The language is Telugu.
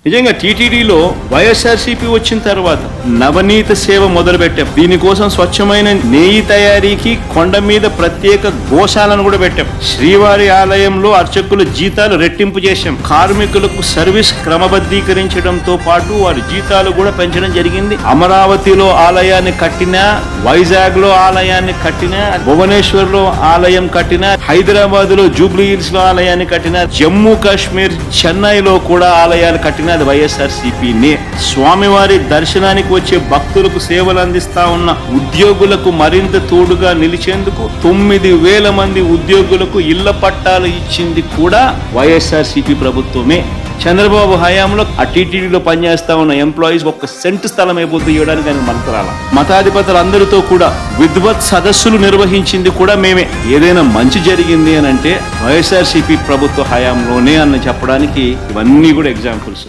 నిజంగా టీటీడీలో వైఎస్ఆర్సీపీ వచ్చిన తర్వాత నవనీత సేవ మొదలుపెట్టాం. దీనికోసం స్వచ్ఛమైన నెయ్యి తయారీకి కొండ మీద ప్రత్యేక గోశాలను కూడా పెట్టాం. శ్రీవారి ఆలయంలో అర్చకుల జీతాలు రెట్టింపు చేశాం. కార్మికులకు సర్వీస్ క్రమబద్ధీకరించడంతో పాటు వారి జీతాలు కూడా పెంచడం జరిగింది. అమరావతిలో ఆలయాన్ని కట్టినా, వైజాగ్ లో ఆలయాన్ని కట్టినా, భువనేశ్వర్ లో ఆలయం కట్టినా, హైదరాబాద్ లో జూబ్లీ హిల్స్ లో ఆలయాన్ని కట్టినా, జమ్మూ కాశ్మీర్ చెన్నైలో కూడా ఆలయాలు కట్టినా అది వైఎస్ఆర్సీపీనే. స్వామివారి దర్శనానికి వచ్చే భక్తులకు సేవలు అందిస్తా ఉన్న ఉద్యోగులకు మరింత తోడుగా నిలిచేందుకు 9,000 మంది ఉద్యోగులకు ఇళ్ల పట్టాలు ఇచ్చింది కూడా వైఎస్ఆర్సీపీ ప్రభుత్వమే. చంద్రబాబు హయాంలో ఆ టీటీడీలో పనిచేస్తా ఉన్న ఎంప్లాయీస్ ఒక్క సెంటు స్థలం అయిపోతే ఇవ్వడానికి ఆయన మనకరాల. మతాధిపతులు అందరితో కూడా విద్వత్ సదస్సులు నిర్వహించింది కూడా మేమే. ఏదైనా మంచి జరిగింది అని అంటే వైఎస్ఆర్సీపీ ప్రభుత్వ హయాంలోనే అని చెప్పడానికి ఇవన్నీ కూడా ఎగ్జాంపుల్స్.